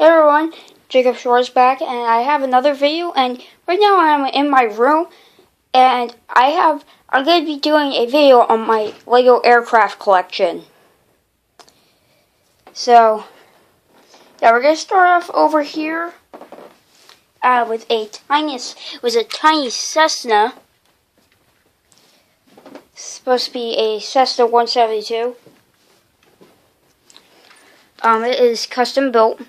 Hey everyone, Jacob Shores back, and I have another video. And right now I'm in my room, and I'm going to be doing a video on my Lego aircraft collection. So, yeah, we're going to start off over here with a tiny Cessna. It's supposed to be a Cessna 172. It is custom built.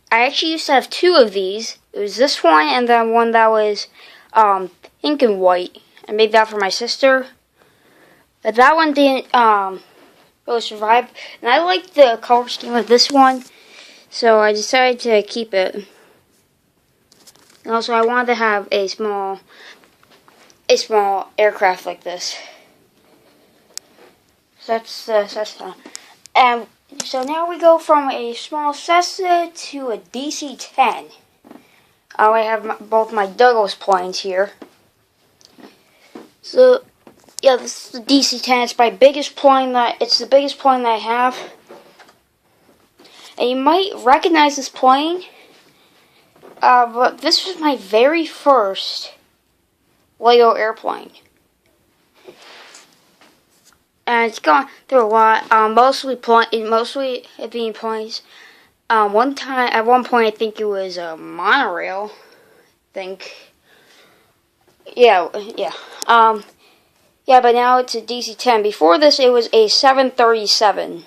I actually used to have two of these. It was this one and then one that was pink and white. I made that for my sister. But that one didn't really survive. And I liked the color scheme of this one, so I decided to keep it. And also I wanted to have a small aircraft like this. So that's the Cessna. And so now we go from a small Cessna to a DC-10. I have both my Douglas planes here. So, yeah, this is the DC-10. It's my biggest plane. It's the biggest plane that I have. And you might recognize this plane, but this was my very first Lego airplane. And it's gone through a lot. Mostly it being planes. At one point, I think it was a monorail. Yeah. But now it's a DC-10. Before this, it was a 737.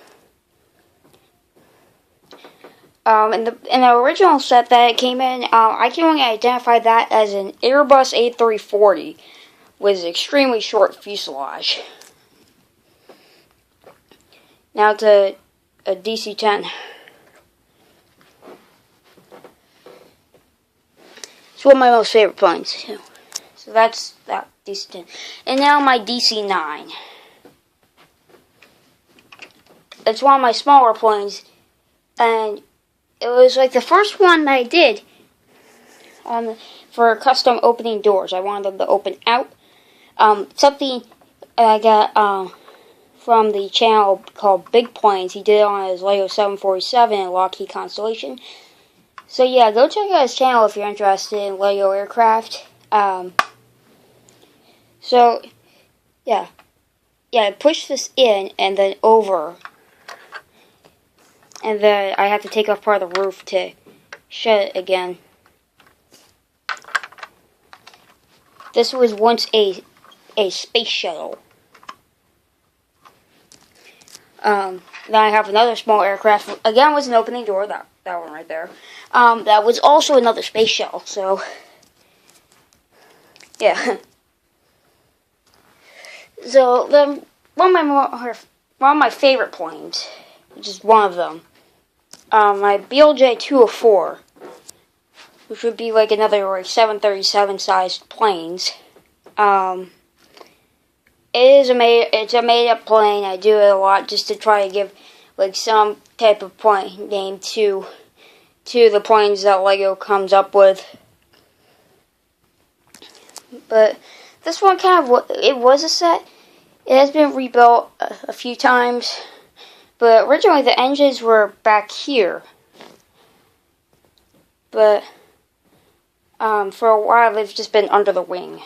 In the original set that it came in, I can only identify that as an Airbus A340 with extremely short fuselage. Now to a DC-10. It's one of my most favorite planes. So that's that DC-10. And now my DC-9. It's one of my smaller planes. And it was like the first one that I did for custom opening doors. I wanted them to open out. Something I got from the channel called Big Planes. He did it on his Lego 747 and Lockheed Constellation. So yeah, go check out his channel if you're interested in Lego aircraft. So yeah, I push this in and then over, and then I have to take off part of the roof to shut it again. This was once a space shuttle. Then I have another small aircraft. Again, was an opening door. That one right there. That was also another space shuttle. So, yeah. So then one of my favorite planes, which is one of them, my BLJ 204, which would be like another 737 sized planes. It's a made up plane. I do it a lot just to try to give like some type of plane name to the planes that Lego comes up with. But this one it was a set. It has been rebuilt a few times, but originally the engines were back here. But for a while they've just been under the wings.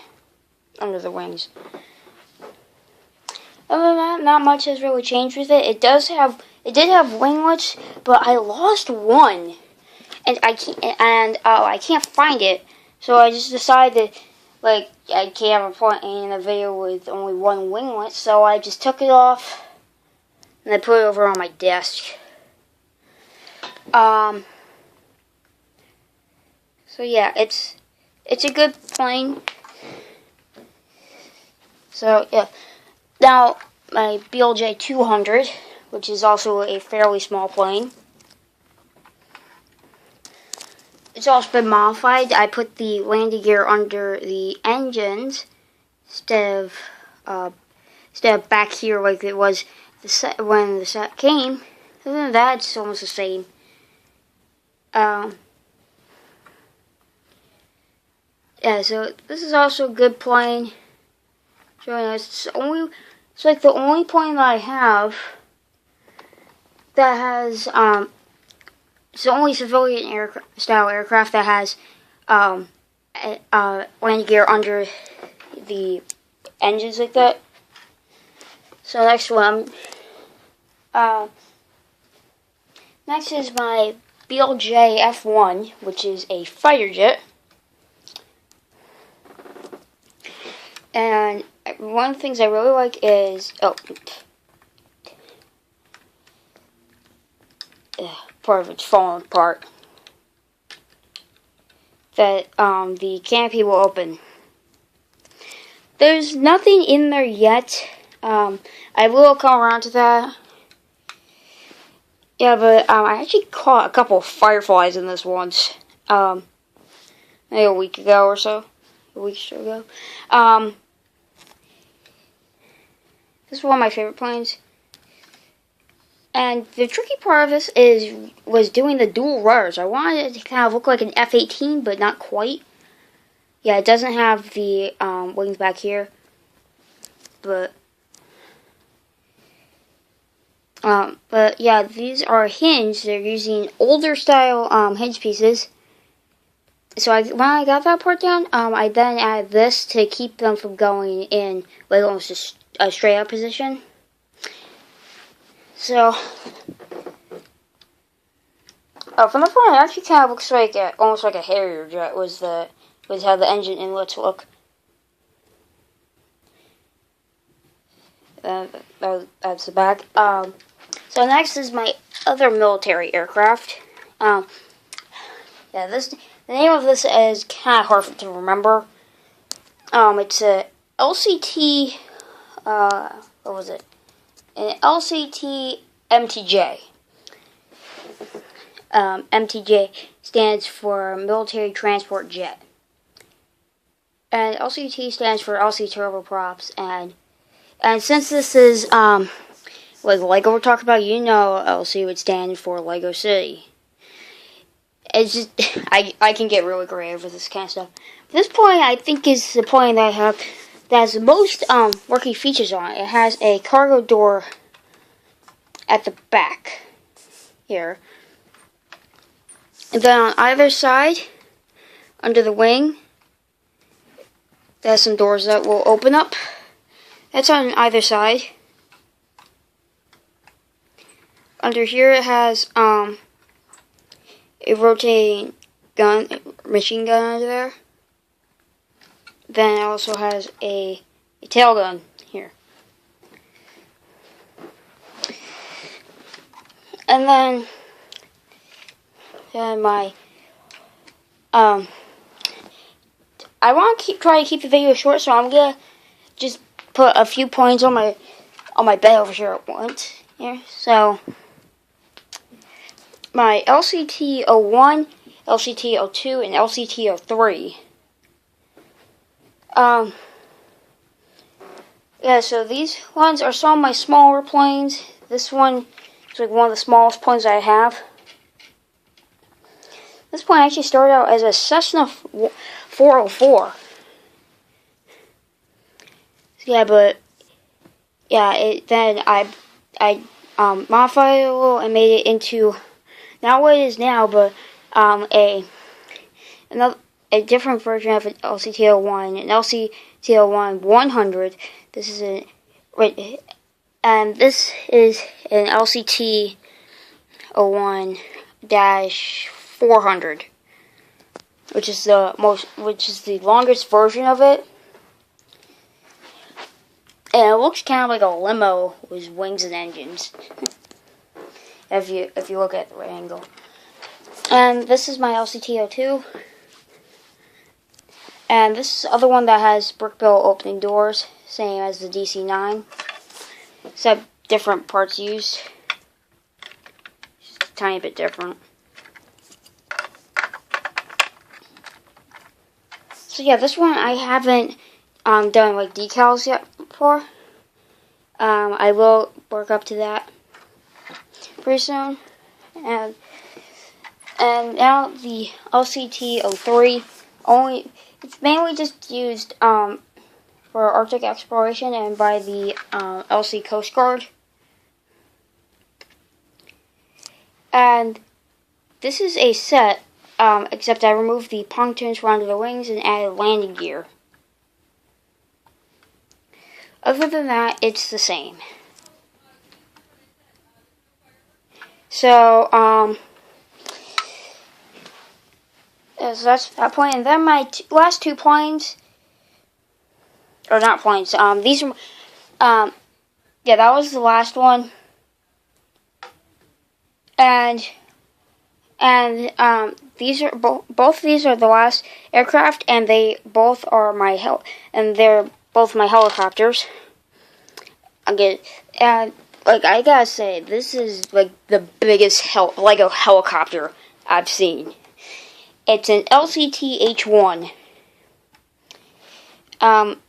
Other than that, not much has really changed with it. It did have winglets, but I lost one, and I can't find it. So I just decided, like, I can't have a point in a video with only one winglet. So I just took it off and I put it over on my desk. So yeah, it's a good plane. So yeah. Now, my BLJ 200, which is also a fairly small plane. It's also been modified. I put the landing gear under the engines instead of back here like it was when the set came. Other than that, it's almost the same. Yeah, so this is also a good plane. Really nice. It's like the only plane that I have that has it's the only civilian style aircraft that has landing gear under the engines like that. So next one, next is my BLJ F1, which is a fighter jet. And one of the things I really like is, part of it's falling apart. That the canopy will open. There's nothing in there yet. I will come around to that. Yeah, but I actually caught a couple of fireflies in this once. Maybe a week ago or so. A week or so ago. This is one of my favorite planes. And the tricky part of this was doing the dual rudders. I wanted it to kind of look like an F-18, but not quite. Yeah, it doesn't have the wings back here. But yeah, these are hinged. They're using older style hinge pieces. So when I got that part down, I then added this to keep them from going in like almost a straight up position. So from the front, it actually kind of looks like almost like a Harrier jet. Was how the engine inlets look. That's the back. So next is my other military aircraft. Yeah, the name of this is kind of hard to remember. It's a LCT. What was it? An LCT MTJ. MTJ stands for Military Transport Jet. And LCT stands for LC Turboprops. And since this is like Lego we're talking about, you know LC would stand for Lego City. It's just I can get really creative with this kind of stuff. This plane I think is the plane that I have that has the most working features on it. It has a cargo door at the back here. And then on either side, under the wing, there's some doors that will open up. That's on either side. Under here it has a rotating machine gun under there. Then it also has a tail gun here. And then my I want to try to keep the video short, so I'm gonna just put a few points on my bed over here at once. Here, so my LCT-01, LCT-02, and LCT-03. Yeah, so these ones are some of my smaller planes. This one is like one of the smallest planes I have. This plane actually started out as a Cessna 404. Yeah, but yeah, then I modified it a little and made it into not what it is now, but a different version of an LCT-01, an LCT-01 100. This is and this is an LCT-01-400, which is the longest version of it. And it looks kind of like a limo with wings and engines. if you look at the right angle. And this is my LCT-02. And this is the other one that has brick built opening doors, same as the DC-9, except different parts used. Just a tiny bit different. So yeah, this one I haven't done like decals yet for. I will work up to that pretty soon. And now the LCT-03 it's mainly just used for Arctic exploration and by the LC Coast Guard. And this is a set, except I removed the pontoons from under the wings and added landing gear. Other than that, it's the same. So, so that's that point. And then my last two planes, or not planes, these are, yeah, that was the last one. And these are both of these are the last aircraft, and they both are they're both my helicopters. And like I gotta say, this is like the biggest Lego helicopter I've seen. It's an LCT H1.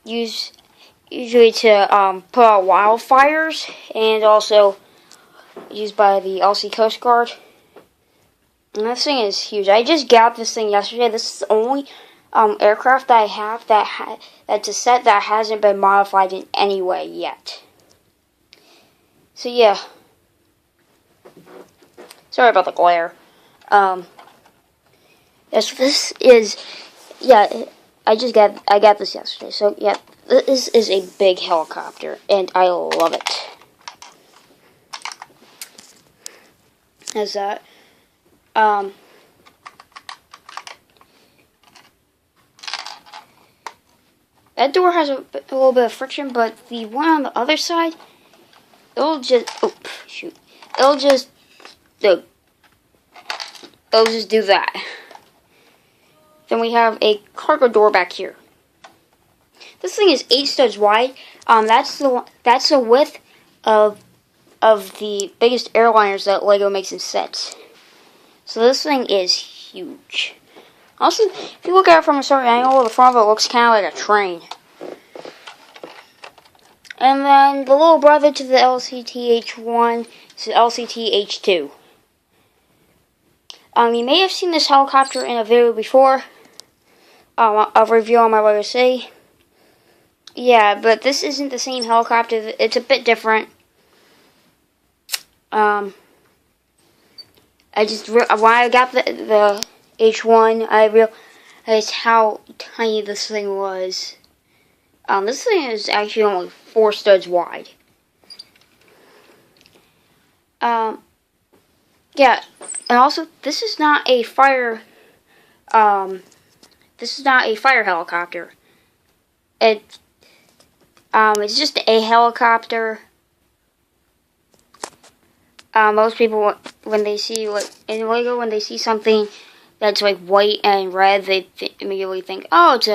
Used usually to put out wildfires, and also used by the Aussie Coast Guard. And this thing is huge. I just got this thing yesterday. This is the only aircraft that I have that's a set that hasn't been modified in any way yet. So yeah. Sorry about the glare. Yes, this is, yeah, I got this yesterday. So yeah, this is a big helicopter, and I love it. As that. That door has a little bit of friction, but the one on the other side, it'll just do that. Then we have a cargo door back here. This thing is 8 studs wide. That's the width of the biggest airliners that Lego makes in sets. So this thing is huge. Also, if you look at it from a certain angle, the front of it looks kind of like a train. And then the little brother to the LCT H1 is the LCT H2. You may have seen this helicopter in a video before. A review on my Lego City. Yeah, but this isn't the same helicopter. It's a bit different. When I got the H1, I realized how tiny this thing was. This thing is actually only 4 studs wide. Yeah, and also this is not a fire. This is not a fire helicopter. It's just a helicopter. Most people, when they see in Lego, when they see something that's like white and red, they immediately think, "Oh, it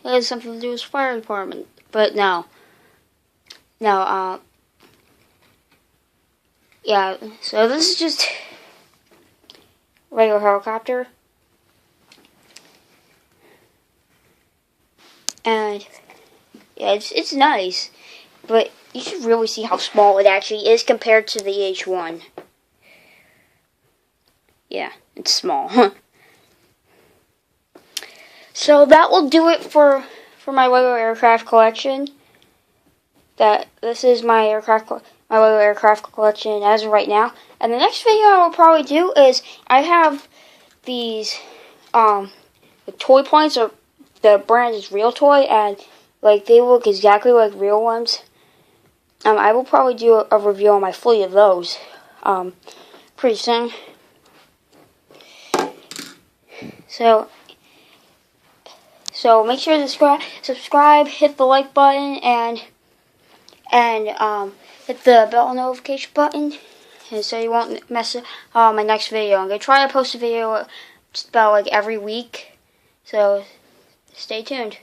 has something to do with fire department." But no. Yeah. So this is just regular helicopter, and yeah, it's nice, but you should really see how small it actually is compared to the H1. Yeah, it's small. So that will do it for my Lego aircraft collection. This is my Lego aircraft collection as of right now. And the next video I will probably do is I have these the toy planes, or the brand is Real Toy, and like they look exactly like real ones. I will probably do a review on my fleet of those pretty soon. So make sure to subscribe, hit the like button, and hit the bell notification button, and so you won't miss my next video. I'm gonna try to post a video just about like every week. So stay tuned.